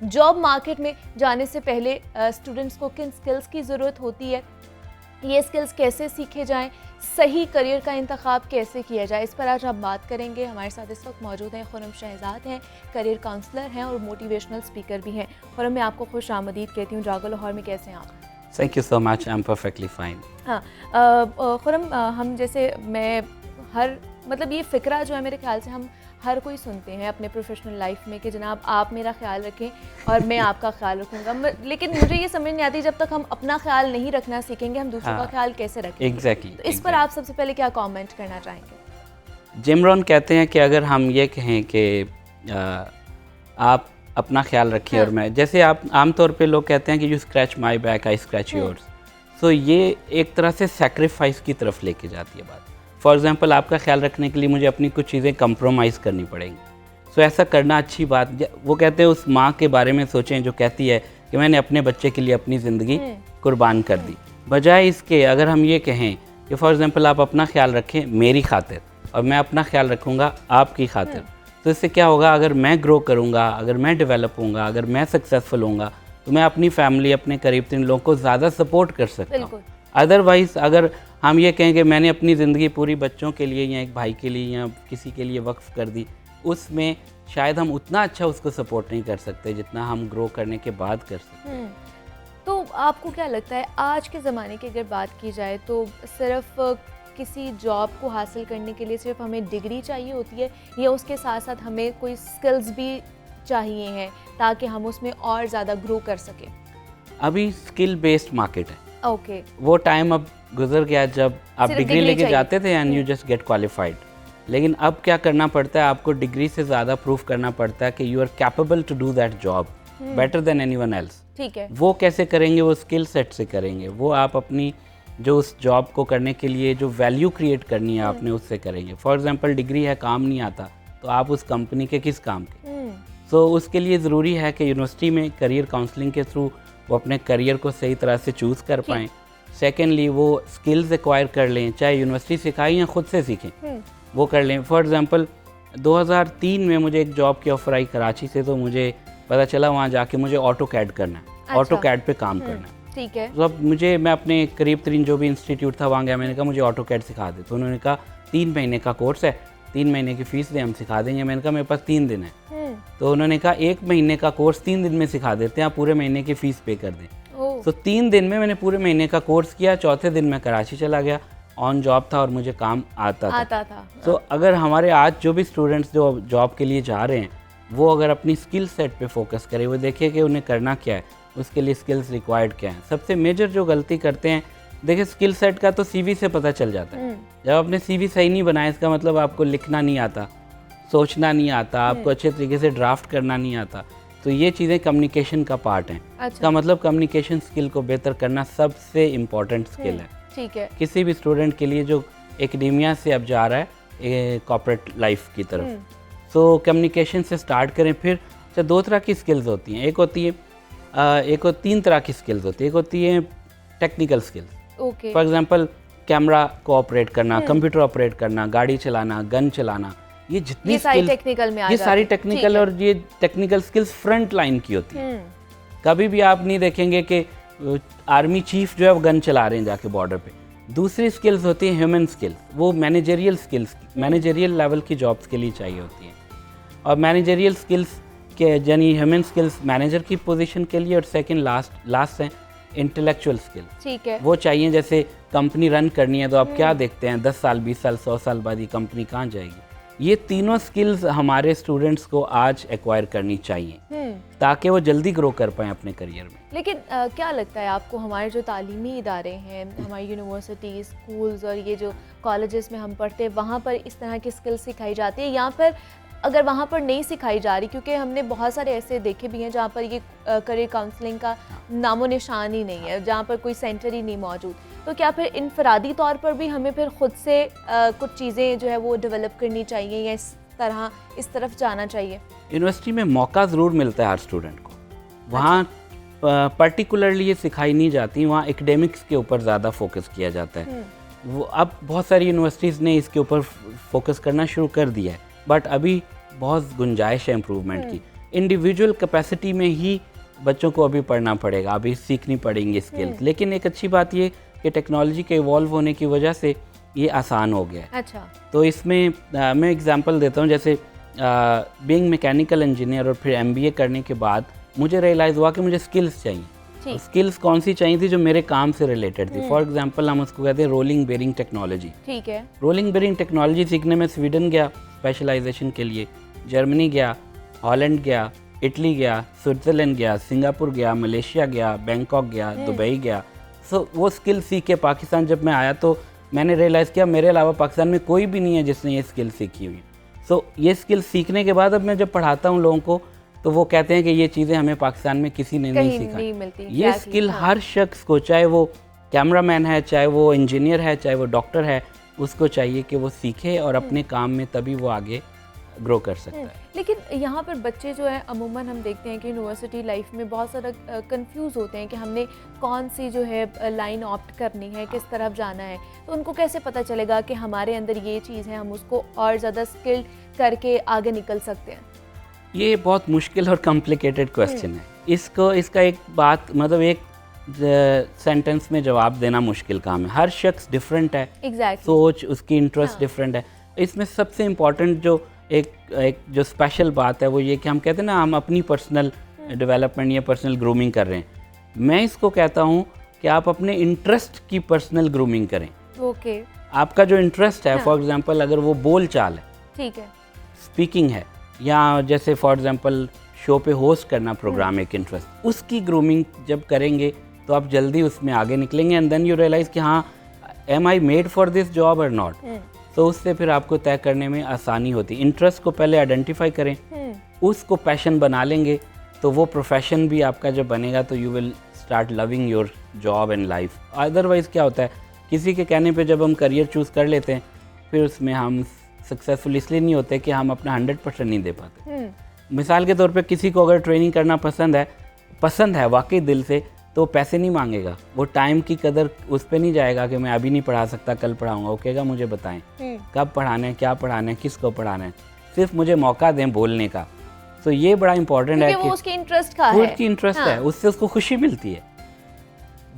Job market में जाने से पहले स्टूडेंट्स को किन स्किल्स की ज़रूरत होती है, ये स्किल्स कैसे सीखे जाएं, सही करियर का इंतखाब कैसे किया जाए, इस पर आज हम बात करेंगे। हमारे साथ इस वक्त मौजूद हैं खुर्रम शहजाद हैं, करियर काउंसलर हैं और मोटिवेशनल स्पीकर भी हैं। खुर्रम, मैं आपको खुश आमदीद कहती हूँ। जागो लाहौर में कैसे हैं आप? Thank you so much, I am perfectly fine. हाँ, खुर्रम, हम जैसे मैं हर मतलब ये फ़िक्रा जो है मेरे ख्याल से हम हर कोई सुनते हैं अपने प्रोफेशनल लाइफ में कि जनाब आप मेरा ख्याल रखें और मैं आपका ख्याल रखूँगा, लेकिन मुझे ये समझ नहीं आती जब तक हम अपना ख्याल नहीं रखना सीखेंगे हम दूसरों का ख्याल कैसे रखेंगे। एग्जैक्टली तो इस पर आप सबसे पहले क्या कमेंट करना चाहेंगे? जिम रॉन कहते हैं कि अगर हम ये कहें कि आप अपना ख्याल रखिए और मैं, जैसे आप आमतौर पे लोग कहते हैं कि you scratch my back I scratch yours, so ये एक तरह से सेक्रीफाइस की तरफ लेके जाती है बात। फॉर एग्जांपल, आपका ख्याल रखने के लिए मुझे अपनी कुछ चीज़ें कंप्रोमाइज़ करनी पड़ेंगी। सो ऐसा करना अच्छी बात। वो कहते हैं उस माँ के बारे में सोचें जो कहती है कि मैंने अपने बच्चे के लिए अपनी ज़िंदगी कुर्बान कर दी। बजाय इसके अगर हम ये कहें कि फॉर एग्जांपल आप अपना ख्याल रखें मेरी खातिर और मैं अपना ख्याल रखूँगा आपकी खातिर, तो इससे क्या होगा, अगर मैं ग्रो करूँगा, अगर मैं डेवलप होऊंगा, अगर मैं सक्सेसफुल होऊंगा तो मैं अपनी फैमिली, अपने करीब 3 लोगों को ज़्यादा सपोर्ट कर सकता हूँ। अदरवाइज़ अगर हम ये कहें कि मैंने अपनी ज़िंदगी पूरी बच्चों के लिए या एक भाई के लिए या किसी के लिए वक्फ कर दी, उसमें शायद हम उतना अच्छा उसको सपोर्ट नहीं कर सकते जितना हम ग्रो करने के बाद कर सकते हैं। तो आपको क्या लगता है आज के ज़माने की अगर बात की जाए तो सिर्फ किसी जॉब को हासिल करने के लिए सिर्फ हमें डिग्री चाहिए होती है या उसके साथ साथ हमें कोई स्किल्स भी चाहिए हैं ताकि हम उसमें और ज़्यादा ग्रो कर सकें? अभी स्किल बेस्ड मार्केट है। ओके। वो टाइम अब गुजर गया जब आप डिग्री लेके जाते थे and you just get qualified. लेकिन अब क्या करना पड़ता है, आपको डिग्री से ज़्यादा प्रूफ करना पड़ता है कि you are capable to do that job better than anyone else. ठीक है। वो कैसे करेंगे? वो स्किल सेट से करेंगे। वो आप अपनी जो उस जॉब को करने के लिए जो वैल्यू क्रिएट करनी है आपने उससे करेंगे। फॉर एग्जांपल, डिग्री है, काम नहीं आता तो आप उस कंपनी के किस काम के? सो उसके लिए ज़रूरी है कि यूनिवर्सिटी में करियर काउंसलिंग के थ्रू वो अपने करियर को सही तरह से चूज़ कर पाएँ। सेकेंडली, वो स्किल्स एक्वायर कर लें, चाहे यूनिवर्सिटी सिखाई या ख़ुद से सीखें, वो कर लें। फॉर एग्जांपल 2003 में मुझे एक जॉब की ऑफ़र आई कराची से, तो मुझे पता चला वहाँ जाके मुझे ऑटो कैड करना है। अच्छा। ऑटो कैड पे काम करना है। ठीक है। तो अब मैं अपने करीब 3 जो भी इंस्टीट्यूट था वहाँ गया, मैंने कहा मुझे ऑटो कैड सिखा दे। तो उन्होंने कहा 3 महीने का कोर्स है, 3 महीने की फ़ीस दे, हम सिखा देंगे। मैंने कहा मेरे पास 3 दिन है। तो उन्होंने कहा 1 महीने का कोर्स 3 दिन में सिखा देते हैं, आप पूरे महीने की फ़ीस पे कर दें। तो 3 दिन में मैंने पूरे महीने का कोर्स किया। चौथे दिन मैं कराची चला गया, ऑन जॉब था और मुझे काम आता था। तो अगर हमारे आज जो भी स्टूडेंट्स जो जॉब के लिए जा रहे हैं वो अगर अपनी स्किल सेट पे फोकस करें, वो देखें कि उन्हें करना क्या है, उसके लिए स्किल्स रिक्वायर्ड क्या हैं। सबसे मेजर जो गलती करते हैं, देखिए स्किल सेट का तो CV से पता चल जाता है। जब आपने CV सही नहीं बनाया, इसका मतलब आपको लिखना नहीं आता, सोचना नहीं आता, आपको अच्छे तरीके से ड्राफ्ट करना नहीं आता। तो ये चीज़ें कम्युनिकेशन का पार्ट हैं। अच्छा। इसका मतलब कम्युनिकेशन स्किल को बेहतर करना सबसे इम्पॉर्टेंट स्किल है। ठीक है। किसी भी स्टूडेंट के लिए जो एकेडेमिया से अब जा रहा है कॉर्पोरेट लाइफ की तरफ, तो कम्युनिकेशन से स्टार्ट करें। फिर 2 तरह की स्किल्स होती हैं। एक 3 तरह की स्किल्स होती है। एक होती है technical skills. For example, camera को ऑपरेट करना, कंप्यूटर ऑपरेट करना, गाड़ी चलाना, गन चलाना, ये जितनी सारी टेक्निकल में आ जाती है। ये सारी टेक्निकल और ये टेक्निकल स्किल्स फ्रंट लाइन की होती है। कभी भी आप नहीं देखेंगे कि आर्मी चीफ जो है वो गन चला रहे हैं जाके बॉर्डर पे। दूसरी स्किल्स होती है ह्यूमन स्किल्स, वो मैनेजरियल स्किल्स, मैनेजरियल लेवल की जॉब्स के लिए चाहिए होती हैं। और मैनेजरियल स्किल्स के यानी ह्यूमन स्किल्स मैनेजर की पोजीशन के लिए, और सेकंड लास्ट है इंटेलेक्चुअल स्किल्स। ठीक है। वो चाहिए, जैसे कंपनी रन करनी है तो आप क्या देखते हैं 10 साल 20 साल 100 साल बाद ये कंपनी कहाँ जाएगी। ये तीनों स्किल्स हमारे स्टूडेंट्स को आज एक्वायर करनी चाहिए ताकि वो जल्दी ग्रो कर पाएँ अपने करियर में। लेकिन क्या लगता है आपको, हमारे जो तालीमी इदारे हैं, हमारी यूनिवर्सिटी, स्कूल्स और ये जो कॉलेजेस में हम पढ़ते हैं, वहाँ पर इस तरह की स्किल्स सिखाई जाती है, या फिर अगर वहाँ पर नहीं सिखाई जा रही? क्योंकि हमने बहुत सारे ऐसे देखे भी हैं जहाँ पर ये करियर काउंसलिंग का नामो निशान ही नहीं है, जहाँ पर कोई सेंटर ही नहीं मौजूद। तो क्या फिर इनफरादी तौर पर भी हमें फिर ख़ुद से कुछ चीज़ें जो है वो डेवलप करनी चाहिए या इस तरफ जाना चाहिए? यूनिवर्सिटी में मौका ज़रूर मिलता है हर स्टूडेंट को। वहाँ पर्टिकुलरली ये सिखाई नहीं जाती, वहाँ एकेडमिक्स के ऊपर ज़्यादा फोकस किया जाता है। वो अब बहुत सारी यूनिवर्सिटीज़ ने इसके ऊपर फोकस करना शुरू कर दिया है, बट अभी बहुत गुंजाइश है इम्प्रूवमेंट की। इंडिविजुअल कैपेसिटी में ही बच्चों को अभी पढ़ना पड़ेगा, अभी सीखनी पड़ेंगी स्किल्स। लेकिन एक अच्छी बात ये कि टेक्नोलॉजी के इवॉल्व होने की वजह से ये आसान हो गया है। अच्छा। तो इसमें मैं एग्जांपल देता हूँ, जैसे बीइंग मैकेनिकल इंजीनियर और फिर MBA करने के बाद मुझे रियलाइज़ हुआ कि मुझे स्किल्स चाहिए। स्किल्स कौन सी चाहिए थी? जो मेरे काम से रिलेटेड थी। फॉर एग्जांपल हम उसको कहते हैं रोलिंग बेरिंग टेक्नोलॉजी। ठीक है। रोलिंग बेरिंग टेक्नोलॉजी सीखने में स्वीडन गया स्पेशलाइजेशन के लिए, जर्मनी गया, हॉलैंड गया, इटली गया, स्विट्ज़रलैंड गया, सिंगापुर गया, मलेशिया गया, बैंकॉक गया, दुबई गया। सो वो स्किल सीख के पाकिस्तान जब मैं आया तो मैंने रियलाइज़ किया मेरे अलावा पाकिस्तान में कोई भी नहीं है जिसने ये स्किल सीखी हुई। सो ये स्किल सीखने के बाद अब मैं जब पढ़ाता हूँ लोगों को तो वो कहते हैं कि ये चीज़ें हमें पाकिस्तान में किसी ने नहीं सिखाई। ये स्किल हर शख्स को, चाहे वो कैमरामैन है, चाहे वो इंजीनियर है, चाहे वो डॉक्टर है, उसको चाहिए कि वो सीखे और अपने काम में तभी वो आगे ग्रो कर सकता है। लेकिन यहाँ पर बच्चे जो है अमूमन हम देखते हैं कि यूनिवर्सिटी लाइफ में बहुत सारा कंफ्यूज होते हैं कि हमने कौन सी जो है लाइन ऑप्ट करनी है, किस तरफ जाना है। तो उनको कैसे पता चलेगा कि हमारे अंदर ये चीज़ है, हम उसको और ज़्यादा स्किल्ड करके आगे निकल सकते हैं? ये बहुत मुश्किल और कॉम्प्लिकेटेड क्वेश्चन है। इसका एक बात, मतलब एक सेंटेंस में जवाब देना मुश्किल काम है। हर शख्स डिफरेंट है। Exactly. सोच, उसकी इंटरेस्ट डिफरेंट है। इसमें सबसे इम्पॉर्टेंट जो एक जो स्पेशल बात है वो ये कि हम कहते हैं ना, हम अपनी पर्सनल डेवलपमेंट या पर्सनल ग्रूमिंग कर रहे हैं। मैं इसको कहता हूँ कि आप अपने इंटरेस्ट की पर्सनल ग्रूमिंग करें। ओके। आपका जो इंटरेस्ट है, फॉर एग्जांपल अगर वो बोल चाल है, ठीक है, स्पीकिंग है, या जैसे फॉर एग्जांपल शो पे होस्ट करना प्रोग्राम, एक इंटरेस्ट, उसकी ग्रूमिंग जब करेंगे तो आप जल्दी उसमें आगे निकलेंगे। एंड देन यू रियलाइज़ कि हाँ, am I made for this job और नॉट। तो उससे फिर आपको तय करने में आसानी होती है। इंटरेस्ट को पहले आइडेंटिफाई करें, उसको पैशन बना लेंगे तो वो प्रोफेशन भी आपका जब बनेगा तो you will start loving your job and life. Otherwise क्या होता है, किसी के कहने पे जब हम करियर चूज़ कर लेते हैं फिर उसमें हम सक्सेसफुल इसलिए नहीं होते कि हम अपना 100% नहीं दे पाते। मिसाल के तौर पे किसी को अगर ट्रेनिंग करना पसंद है वाकई दिल से, तो पैसे नहीं मांगेगा। वो टाइम की कदर उस पर नहीं जाएगा कि मैं अभी नहीं पढ़ा सकता, कल पढ़ाऊँगा। वो कहेगा मुझे बताएं कब पढ़ाना है, क्या पढ़ाना है, किसको पढ़ाना है, सिर्फ मुझे मौका दें बोलने का। तो ये बड़ा इंपॉर्टेंट है कि वो उसके इंटरेस्ट का है, उसकी इंटरेस्ट है, उससे उसको खुशी मिलती है,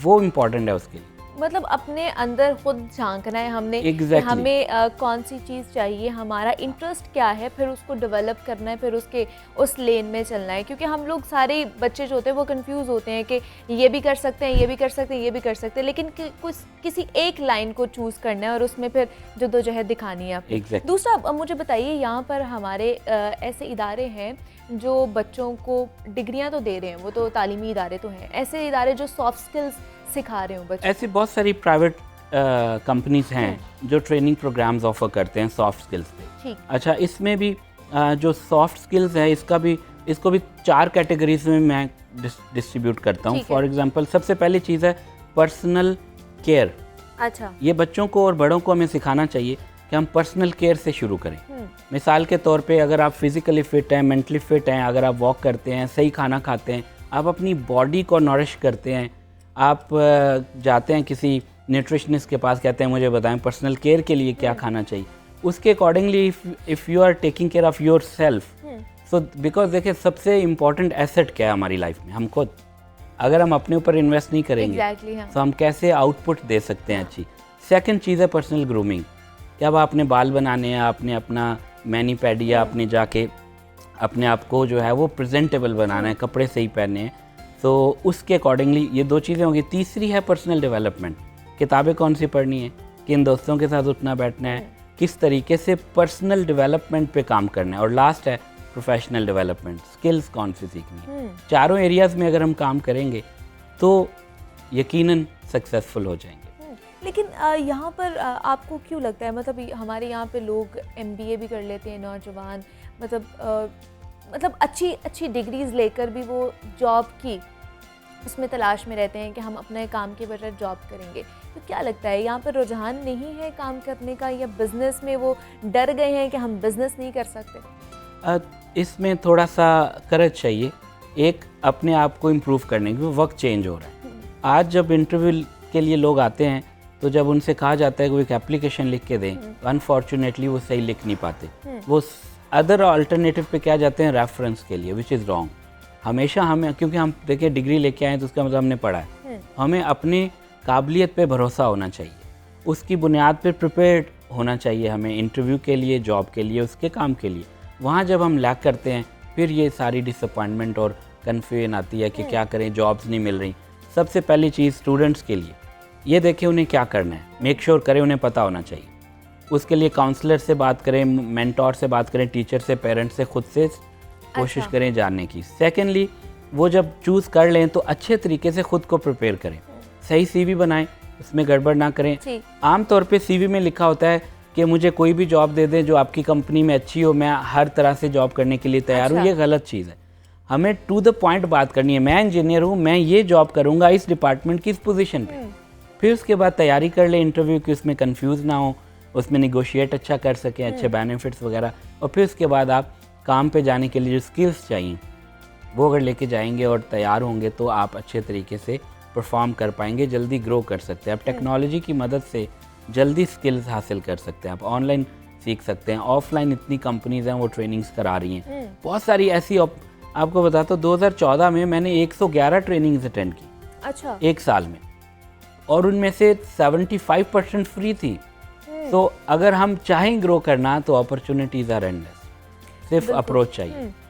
वो इम्पॉर्टेंट है उसके लिए। मतलब अपने अंदर खुद झांकना है हमने। Exactly. हमें कौन सी चीज़ चाहिए, हमारा इंटरेस्ट क्या है, फिर उसको डेवलप करना है, फिर उसके उस लेन में चलना है। क्योंकि हम लोग सारे बच्चे जो होते हैं वो कंफ्यूज होते हैं कि ये भी कर सकते हैं, ये भी कर सकते हैं, ये भी कर सकते हैं, लेकिन कुछ किसी एक लाइन को चूज़ करना है और उसमें फिर जद्दोजहद दिखानी है। Exactly. दूसरा मुझे बताइए, यहाँ पर हमारे ऐसे इदारे हैं जो बच्चों को डिग्रियाँ तो दे रहे हैं, वो तो तालीमी इदारे तो हैं, ऐसे इदारे जो सॉफ्ट स्किल्स सिखा रहे हो बच्चों? ऐसी बहुत सारी प्राइवेट कंपनीज हैं जो ट्रेनिंग प्रोग्राम्स ऑफर करते हैं सॉफ्ट स्किल्स पे। अच्छा, इसमें भी जो सॉफ्ट स्किल्स है इसको भी 4 कैटेगरीज में मैं डिस्ट्रीब्यूट करता हूँ। फॉर एग्जांपल, सबसे पहली चीज़ है पर्सनल केयर। अच्छा, ये बच्चों को और बड़ों को हमें सिखाना चाहिए कि हम पर्सनल केयर से शुरू करें। मिसाल के तौर पे अगर आप फिज़िकली फ़िट हैं, मेंटली फ़िट हैं, अगर आप वॉक करते हैं, सही खाना खाते हैं, आप अपनी बॉडी को नरिश करते हैं, आप जाते हैं किसी न्यूट्रिशनिस्ट के पास, कहते हैं मुझे बताएं पर्सनल केयर के लिए क्या खाना चाहिए, उसके accordingly if you are taking care of yourself, so because देखिए सबसे इम्पॉर्टेंट एसेट क्या है हमारी लाइफ में, हम खुद। अगर हम अपने ऊपर इन्वेस्ट नहीं करेंगे तो हम कैसे आउटपुट दे सकते हैं अच्छी। सेकंड चीज़ है पर्सनल ग्रूमिंग। कि अब आपने बाल बनाने हैं, आपने अपना मैनी पैडी या आपने जाके अपने आप को जो है वो प्रेजेंटेबल बनाना है, कपड़े सही पहनने हैं, तो उसके अकॉर्डिंगली ये 2 चीज़ें होंगी। तीसरी है पर्सनल डेवलपमेंट। किताबें कौन सी पढ़नी है, किन दोस्तों के साथ उठना बैठना है, किस तरीके से पर्सनल डेवलपमेंट पे काम करना है। और लास्ट है प्रोफेशनल डेवलपमेंट, स्किल्स कौन सी सीखनी है। चारों एरियाज़ में अगर हम काम करेंगे तो यकीनन सक्सेसफुल हो जाएंगे। लेकिन यहाँ पर आपको क्यों लगता है, मतलब हमारे यहाँ पे लोग MBA भी कर लेते हैं नौजवान, मतलब अच्छी डिग्रीज लेकर भी वो जॉब की उसमें तलाश में रहते हैं कि हम अपने काम के बजाय जॉब करेंगे। तो क्या लगता है यहाँ पर रुझान नहीं है काम करने का, या बिज़नेस में वो डर गए हैं कि हम बिज़नेस नहीं कर सकते? इसमें थोड़ा सा करज चाहिए, एक अपने आप को इम्प्रूव करने की। वक्त चेंज हो रहा है। आज जब इंटरव्यू के लिए लोग आते हैं तो जब उनसे कहा जाता है कि वो एक एप्लीकेशन लिख के दें, तो अनफॉर्चुनेटली वो सही लिख नहीं पाते। वो अदर अल्टरनेटिव पे क्या जाते हैं, रेफरेंस के लिए, विच इज़ रॉन्ग। हमेशा हमें, क्योंकि हम देखिए डिग्री लेके आए तो उसका मतलब हमने पढ़ा है, हमें अपनी काबिलियत पे भरोसा होना चाहिए, उसकी बुनियाद पे प्रिपेयर्ड होना चाहिए हमें इंटरव्यू के लिए, जॉब के लिए, उसके काम के लिए। वहाँ जब हम लैक करते हैं फिर ये सारी डिसअपॉइंटमेंट और कन्फ्यूजन आती है कि क्या करें, जॉब्स नहीं मिल रही। सबसे पहली चीज़ स्टूडेंट्स के लिए ये देखें उन्हें क्या करना है, मेक श्योर करें उन्हें पता होना चाहिए। उसके लिए काउंसलर से बात करें, मेंटोर से बात करें, टीचर से, पेरेंट्स से, खुद से कोशिश करें जानने की। सेकेंडली, वो जब चूज़ कर लें तो अच्छे तरीके से खुद को प्रिपेयर करें, सही सीवी बनाएं, उसमें गड़बड़ ना करें। आम तौर पे सीवी में लिखा होता है कि मुझे कोई भी जॉब दे दें जो आपकी कंपनी में अच्छी हो, मैं हर तरह से जॉब करने के लिए तैयार हूँ। ये गलत चीज़ है। हमें टू द पॉइंट बात करनी है, मैं इंजीनियर हूँ, मैं ये जॉब करूँगा इस डिपार्टमेंट की इस पोजीशन पे। फिर उसके बाद तैयारी कर ले इंटरव्यू की, उसमें कंफ्यूज ना हो, उसमें निगोशिएट अच्छा कर सकें, अच्छे बेनिफिट्स वगैरह। और फिर उसके बाद आप काम पे जाने के लिए जो स्किल्स चाहिए वो अगर लेके जाएंगे और तैयार होंगे तो आप अच्छे तरीके से परफॉर्म कर पाएंगे, जल्दी ग्रो कर सकते हैं। आप टेक्नोलॉजी की मदद से जल्दी स्किल्स हासिल कर सकते हैं, आप ऑनलाइन सीख सकते हैं, ऑफलाइन इतनी कंपनीज हैं वो ट्रेनिंग्स करा रही हैं। बहुत सारी ऐसी आपको बताता हूँ, 2014 में मैंने 111 ट्रेनिंग्स अटेंड की। अच्छा। एक साल में, और उनमें से 75% फ्री थी। तो अगर हम चाहें ग्रो करना तो अपॉर्चुनिटीज़ आर एंडलेस, सिर्फ अप्रोच चाहिए।